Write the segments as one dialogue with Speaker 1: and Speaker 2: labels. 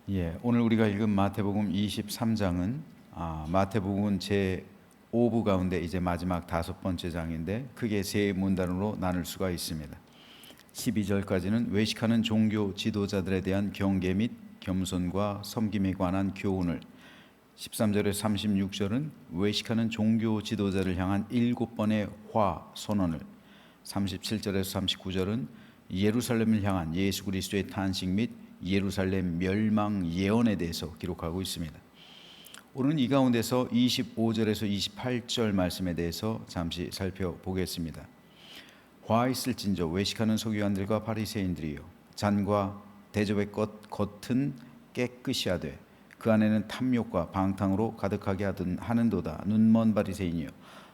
Speaker 1: 오늘 우리가 읽은 마태복음 23장은 마태복음 제 5부 가운데 이제 마지막 5번째 장인데 크게 세 문단으로 나눌 수가 있습니다. 12절까지는 외식하는 종교 지도자들에 대한 경계 및 겸손과 섬김에 관한 교훈을, 13절에서 36절은 외식하는 종교 지도자를 향한 7번의 화 선언을, 37절에서 39절은 예루살렘을 향한 예수 그리스도의 탄식 및 예루살렘 멸망 예언에 대해서 기록하고 있습니다. 오늘은 이 가운데서 25절에서 28절 말씀에 대해서 잠시 살펴보겠습니다. 화 있을진저 외식하는 서기관들과 바리새인들이여, 잔과 대접의 겉은 깨끗이 하되 그 안에는 탐욕과 방탕으로 가득하게 하는도다. 눈먼 바리새인이여,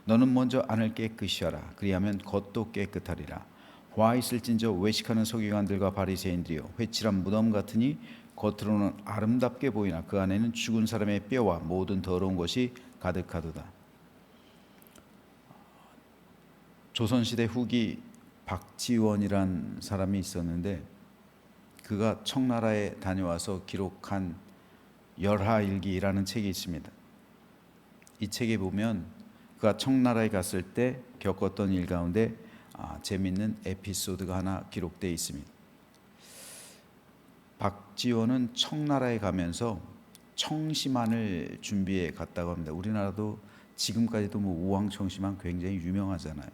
Speaker 1: 너는 먼저 안을 깨끗이 하라. 그리하면 겉도 깨끗하리라. 화 있을진저 외식하는 서기관들과 바리새인들이여, 회칠한 무덤 같으니 겉으로는 아름답게 보이나 그 안에는 죽은 사람의 뼈와 모든 더러운 것이 가득하도다. 조선시대 후기 박지원이란 사람이 있었는데 그가 청나라에 다녀와서 기록한 열하일기라는 책이 있습니다. 이 책에 보면 그가 청나라에 갔을 때 겪었던 일 가운데 재미있는 에피소드가 하나 기록되어 있습니다. 박지원은 청나라에 가면서 청심환을 준비해 갔다고 합니다. 우리나라도 지금까지도 우황청심환 굉장히 유명하잖아요.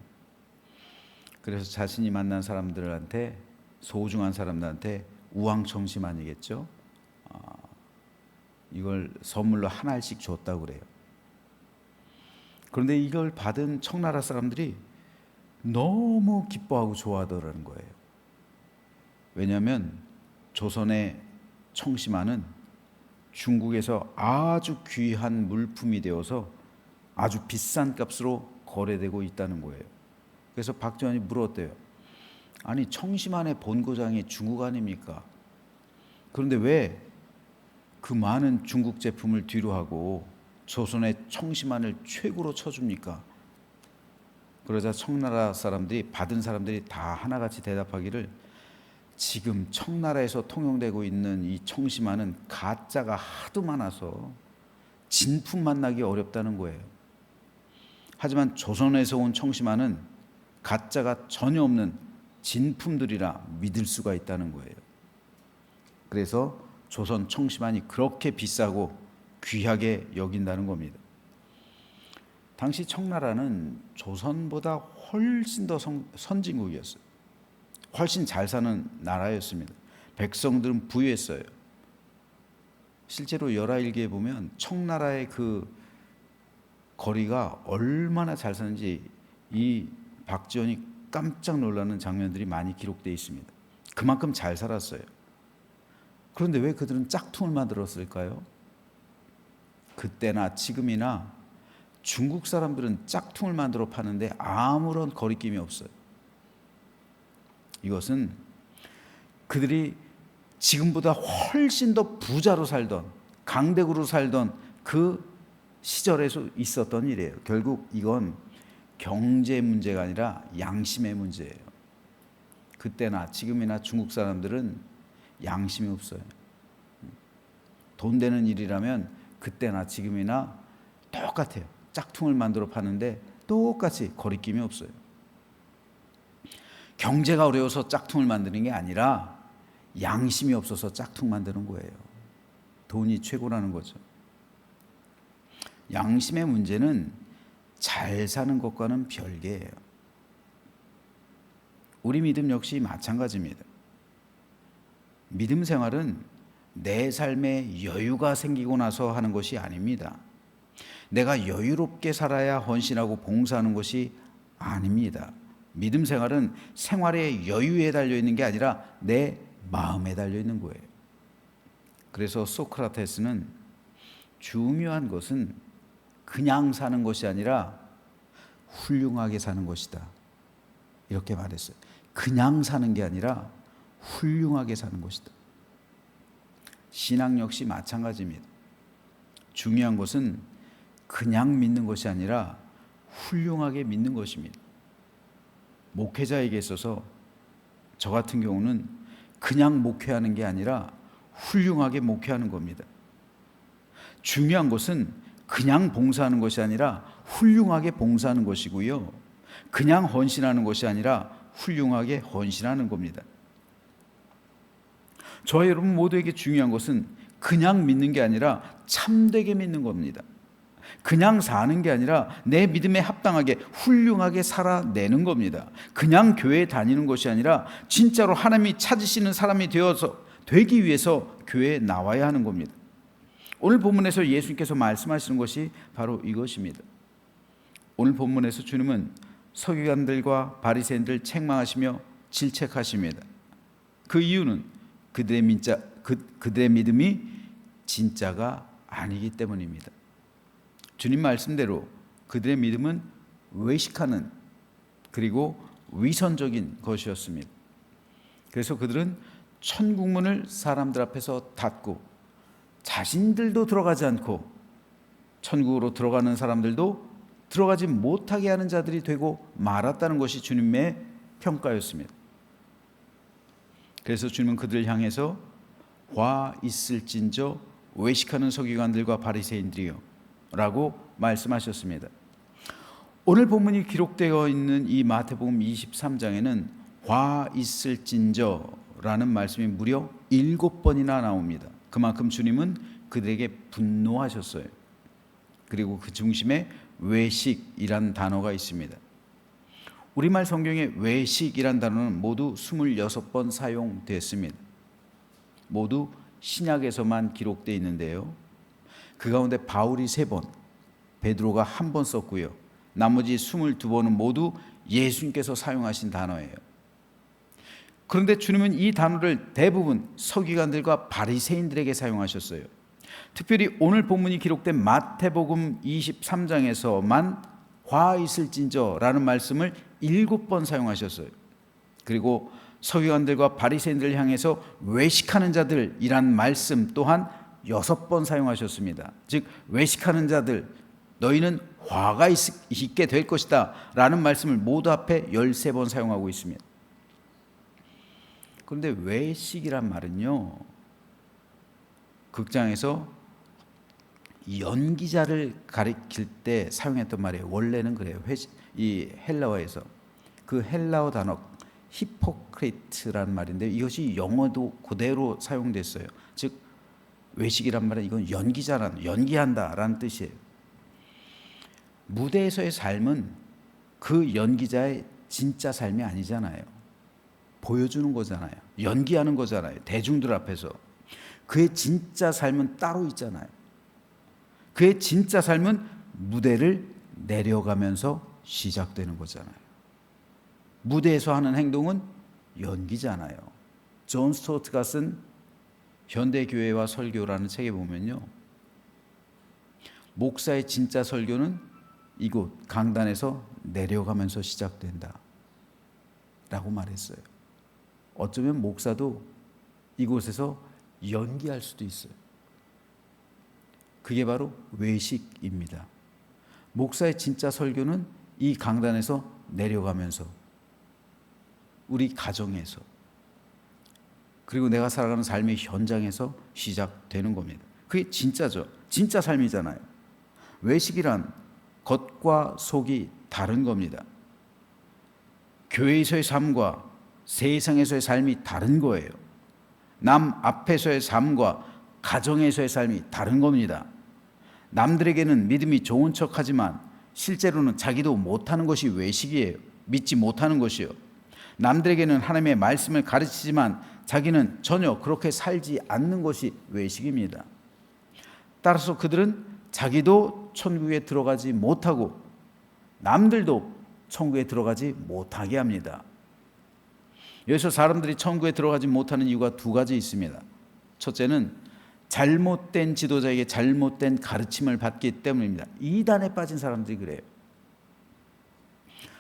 Speaker 1: 그래서 자신이 만난 사람들한테, 소중한 사람들한테 우황청심환이겠죠, 이걸 선물로 한 알씩 줬다고 그래요. 그런데 이걸 받은 청나라 사람들이 너무 기뻐하고 좋아하더라는 거예요. 왜냐하면 조선의 청심환은 중국에서 아주 귀한 물품이 되어서 아주 비싼 값으로 거래되고 있다는 거예요. 그래서 박지원이 물었대요. 아니, 청심환의 본고장이 중국 아닙니까? 그런데 왜 그 많은 중국 제품을 뒤로 하고 조선의 청심환을 최고로 쳐줍니까? 그러자 청나라 사람들이, 받은 사람들이 다 하나같이 대답하기를, 지금 청나라에서 통용되고 있는 이 청심환은 가짜가 하도 많아서 진품 만나기 어렵다는 거예요. 하지만 조선에서 온 청심환은 가짜가 전혀 없는 진품들이라 믿을 수가 있다는 거예요. 그래서 조선 청심환이 그렇게 비싸고 귀하게 여긴다는 겁니다. 당시 청나라는 조선보다 훨씬 더 선진국이었어요. 훨씬 잘 사는 나라였습니다. 백성들은 부유했어요. 실제로 열하일기에 보면 청나라의 그 거리가 얼마나 잘 사는지 이 박지원이 깜짝 놀라는 장면들이 많이 기록되어 있습니다. 그만큼 잘 살았어요. 그런데 왜 그들은 짝퉁을 만들었을까요? 그때나 지금이나 중국 사람들은 짝퉁을 만들어 파는데 아무런 거리낌이 없어요. 이것은 그들이 지금보다 훨씬 더 부자로 살던, 강대국으로 살던 그 시절에서 있었던 일이에요. 결국 이건 경제 문제가 아니라 양심의 문제예요. 그때나 지금이나 중국 사람들은 양심이 없어요. 돈 되는 일이라면 그때나 지금이나 똑같아요. 짝퉁을 만들어 파는데 똑같이 거리낌이 없어요. 경제가 어려워서 짝퉁을 만드는 게 아니라 양심이 없어서 짝퉁 만드는 거예요. 돈이 최고라는 거죠. 양심의 문제는 잘 사는 것과는 별개예요. 우리 믿음 역시 마찬가지입니다. 믿음 생활은 내 삶에 여유가 생기고 나서 하는 것이 아닙니다. 내가 여유롭게 살아야 헌신하고 봉사하는 것이 아닙니다. 믿음 생활은 생활의 여유에 달려 있는 게 아니라 내 마음에 달려 있는 거예요. 그래서 소크라테스는 중요한 것은 그냥 사는 것이 아니라 훌륭하게 사는 것이다, 이렇게 말했어요. 그냥 사는 게 아니라 훌륭하게 사는 것이다. 신앙 역시 마찬가지입니다. 중요한 것은 그냥 믿는 것이 아니라 훌륭하게 믿는 것입니다. 목회자에게 있어서 저 같은 경우는 그냥 목회하는 게 아니라 훌륭하게 목회하는 겁니다. 중요한 것은 그냥 봉사하는 것이 아니라 훌륭하게 봉사하는 것이고요. 그냥 헌신하는 것이 아니라 훌륭하게 헌신하는 겁니다. 저와 여러분 모두에게 중요한 것은 그냥 믿는 게 아니라 참되게 믿는 겁니다. 그냥 사는 게 아니라 내 믿음에 합당하게 훌륭하게 살아내는 겁니다. 그냥 교회에 다니는 것이 아니라 진짜로 하나님이 찾으시는 사람이 되기 위해서 교회에 나와야 하는 겁니다. 오늘 본문에서 예수님께서 말씀하시는 것이 바로 이것입니다. 오늘 본문에서 주님은 서기관들과 바리새인들 책망하시며 질책하십니다. 그 이유는 그들의 믿음이 진짜가 아니기 때문입니다. 주님 말씀대로 그들의 믿음은 외식하는 그리고 위선적인 것이었습니다. 그래서 그들은 천국문을 사람들 앞에서 닫고 자신들도 들어가지 않고 천국으로 들어가는 사람들도 들어가지 못하게 하는 자들이 되고 말았다는 것이 주님의 평가였습니다. 그래서 주님은 그들을 향해서 화 있을진저 외식하는 서기관들과 바리새인들이요 라고 말씀하셨습니다. 오늘 본문이 기록되어 있는 이 마태복음 23장에는 화 있을진저 라는 말씀이 무려 7번이나 나옵니다. 그만큼 주님은 그들에게 분노하셨어요. 그리고 그 중심에 외식이란 단어가 있습니다. 우리말 성경에 외식이란 단어는 모두 26번 사용됐습니다. 모두 신약에서만 기록되어 있는데요. 그 가운데 바울이 3번, 베드로가 1번 썼고요. 나머지 22번은 모두 예수님께서 사용하신 단어예요. 그런데 주님은 이 단어를 대부분 서기관들과 바리새인들에게 사용하셨어요. 특별히 오늘 본문이 기록된 마태복음 23장에서만 화 있을진저라는 말씀을 7번 사용하셨어요. 그리고 서기관들과 바리새인들을 향해서 외식하는 자들이란 말씀 또한 6번 사용하셨습니다. 즉 외식하는 자들 너희는 화가 있게 될 것이다 라는 말씀을 모두 합해 13번 사용하고 있습니다. 그런데 외식이란 말은요, 극장에서 연기자를 가리킬 때 사용했던 말이에요. 원래는 그래요. 이 헬라어에서 그 헬라어 단어 히포크리트라는 말인데 이것이 영어도 그대로 사용됐어요. 즉 외식이란 말은 이건 연기한다라는 뜻이에요. 무대에서의 삶은 그 연기자의 진짜 삶이 아니잖아요. 보여주는 거잖아요. 연기하는 거잖아요. 대중들 앞에서. 그의 진짜 삶은 따로 있잖아요. 그의 진짜 삶은 무대를 내려가면서 시작되는 거잖아요. 무대에서 하는 행동은 연기잖아요. 존 스토트가 쓴 현대교회와 설교라는 책에 보면요, 목사의 진짜 설교는 이곳 강단에서 내려가면서 시작된다 라고 말했어요. 어쩌면 목사도 이곳에서 연기할 수도 있어요. 그게 바로 외식입니다. 목사의 진짜 설교는 이 강단에서 내려가면서 우리 가정에서 그리고 내가 살아가는 삶의 현장에서 시작되는 겁니다. 그게 진짜죠. 진짜 삶이잖아요. 외식이란 겉과 속이 다른 겁니다. 교회에서의 삶과 세상에서의 삶이 다른 거예요. 남 앞에서의 삶과 가정에서의 삶이 다른 겁니다. 남들에게는 믿음이 좋은 척하지만 실제로는 자기도 못하는 것이 외식이에요. 믿지 못하는 것이요. 남들에게는 하나님의 말씀을 가르치지만 자기는 전혀 그렇게 살지 않는 것이 외식입니다. 따라서 그들은 자기도 천국에 들어가지 못하고 남들도 천국에 들어가지 못하게 합니다. 여기서 사람들이 천국에 들어가지 못하는 이유가 2가지 있습니다. 첫째는 잘못된 지도자에게 잘못된 가르침을 받기 때문입니다. 이단에 빠진 사람들이 그래요.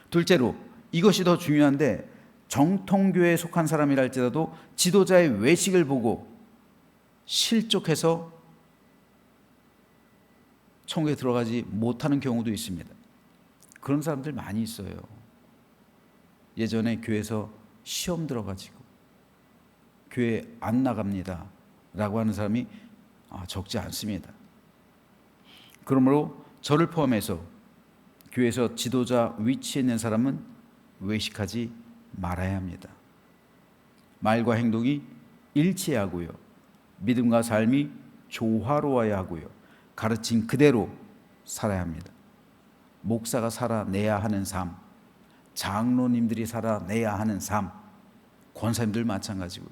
Speaker 1: 둘째로 이것이 더 중요한데 정통교회에 속한 사람이라 할지라도 지도자의 외식을 보고 실족해서 천국에 들어가지 못하는 경우도 있습니다. 그런 사람들 많이 있어요. 예전에 교회에서 시험 들어가지고 교회 안 나갑니다 라고 하는 사람이 적지 않습니다. 그러므로 저를 포함해서 교회에서 지도자 위치에 있는 사람은 외식하지 말아야 합니다. 말과 행동이 일치하고요, 믿음과 삶이 조화로워야 하고요, 가르친 그대로 살아야 합니다. 목사가 살아내야 하는 삶, 장로님들이 살아내야 하는 삶, 권사님들 마찬가지고요.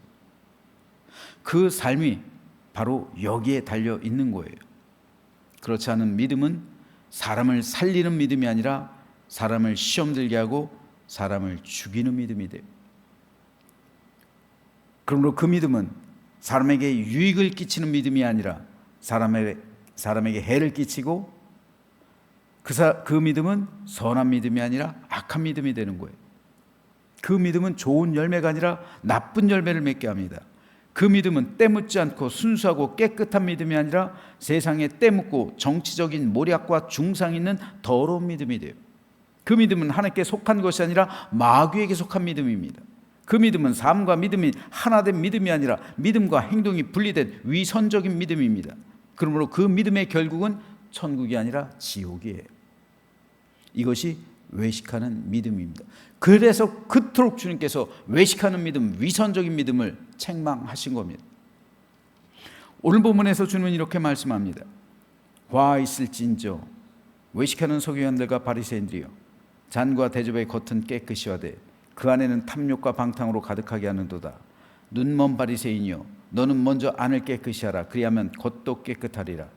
Speaker 1: 그 삶이 바로 여기에 달려 있는 거예요. 그렇지 않은 믿음은 사람을 살리는 믿음이 아니라 사람을 시험 들게 하고 사람을 죽이는 믿음이 돼요. 그러므로 그 믿음은 사람에게 유익을 끼치는 믿음이 아니라 사람에게 해를 끼치고 그 믿음은 선한 믿음이 아니라 악한 믿음이 되는 거예요. 그 믿음은 좋은 열매가 아니라 나쁜 열매를 맺게 합니다. 그 믿음은 때묻지 않고 순수하고 깨끗한 믿음이 아니라 세상에 때묻고 정치적인 모략과 중상 있는 더러운 믿음이 돼요. 그 믿음은 하나님께 속한 것이 아니라 마귀에게 속한 믿음입니다. 그 믿음은 삶과 믿음이 하나된 믿음이 아니라 믿음과 행동이 분리된 위선적인 믿음입니다. 그러므로 그 믿음의 결국은 천국이 아니라 지옥이에요. 이것이 외식하는 믿음입니다. 그래서 그토록 주님께서 외식하는 믿음, 위선적인 믿음을 책망하신 겁니다. 오늘 본문에서 주님은 이렇게 말씀합니다. 화 있을진저 외식하는 서기관들과 바리새인들이여, 잔과 대접의 겉은 깨끗이 하되 그 안에는 탐욕과 방탕으로 가득하게 하는도다. 눈먼 바리새인이여, 너는 먼저 안을 깨끗이 하라. 그리하면 겉도 깨끗하리라.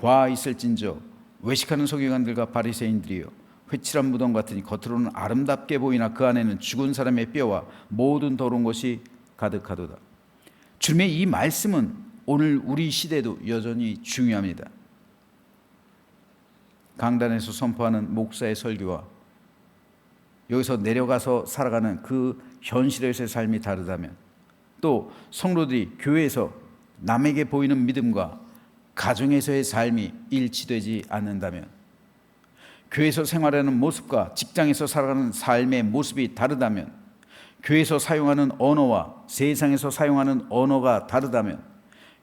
Speaker 1: 화 있을진저 외식하는 서기관들과 바리새인들이여, 회칠한 무덤 같으니 겉으로는 아름답게 보이나 그 안에는 죽은 사람의 뼈와 모든 더러운 것이 가득하도다. 주님의 이 말씀은 오늘 우리 시대도 여전히 중요합니다. 강단에서 선포하는 목사의 설교와 여기서 내려가서 살아가는 그 현실에서의 삶이 다르다면, 또 성도들이 교회에서 남에게 보이는 믿음과 가정에서의 삶이 일치되지 않는다면, 교회에서 생활하는 모습과 직장에서 살아가는 삶의 모습이 다르다면, 교회에서 사용하는 언어와 세상에서 사용하는 언어가 다르다면,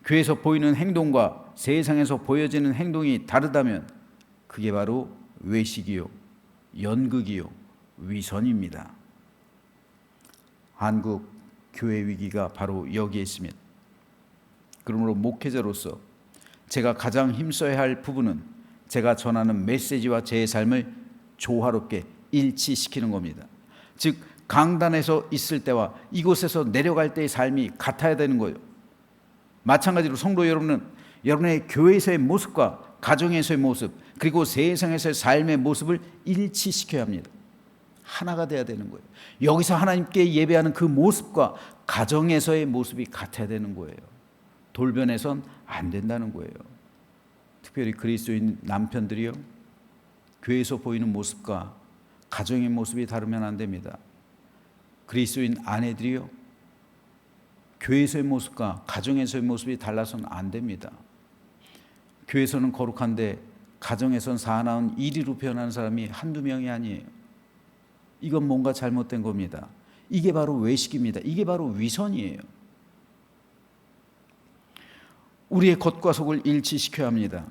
Speaker 1: 교회에서 보이는 행동과 세상에서 보여지는 행동이 다르다면 그게 바로 외식이요, 연극이요, 위선입니다. 한국 교회 위기가 바로 여기에 있습니다. 그러므로 목회자로서 제가 가장 힘써야 할 부분은 제가 전하는 메시지와 제 삶을 조화롭게 일치시키는 겁니다. 즉 강단에서 있을 때와 이곳에서 내려갈 때의 삶이 같아야 되는 거예요. 마찬가지로 성도 여러분은 여러분의 교회에서의 모습과 가정에서의 모습, 그리고 세상에서의 삶의 모습을 일치시켜야 합니다. 하나가 돼야 되는 거예요. 여기서 하나님께 예배하는 그 모습과 가정에서의 모습이 같아야 되는 거예요. 돌변해선 안 된다는 거예요. 특별히 그리스도인 남편들이요, 교회에서 보이는 모습과 가정의 모습이 다르면 안 됩니다. 그리스도인 아내들이요, 교회에서의 모습과 가정에서의 모습이 달라서는 안 됩니다. 교회에서는 거룩한데 가정에선 사나운 이리로 변하는 사람이 한두 명이 아니에요. 이건 뭔가 잘못된 겁니다. 이게 바로 외식입니다. 이게 바로 위선이에요. 우리의 겉과 속을 일치시켜야 합니다.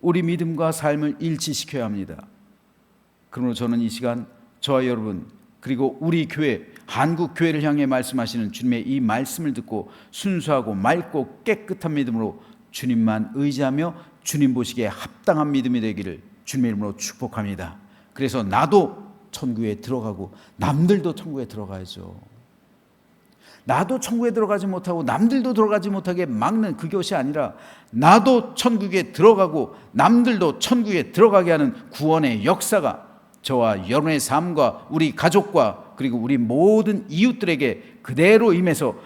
Speaker 1: 우리 믿음과 삶을 일치시켜야 합니다. 그러므로 저는 이 시간 저와 여러분, 그리고 우리 교회, 한국 교회를 향해 말씀하시는 주님의 이 말씀을 듣고 순수하고 맑고 깨끗한 믿음으로 주님만 의지하며 주님 보시기에 합당한 믿음이 되기를 주님의 이름으로 축복합니다. 그래서 나도 천국에 들어가고 남들도 천국에 들어가야죠. 나도 천국에 들어가지 못하고 남들도 들어가지 못하게 막는 그것이 아니라, 나도 천국에 들어가고 남들도 천국에 들어가게 하는 구원의 역사가 저와 여러분의 삶과 우리 가족과 그리고 우리 모든 이웃들에게 그대로 임해서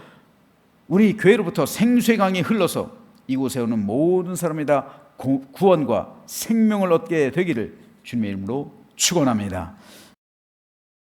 Speaker 1: 우리 교회로부터 생수의 강이 흘러서 이곳에 오는 모든 사람이 다 구원과 생명을 얻게 되기를 주님의 이름으로 축원합니다.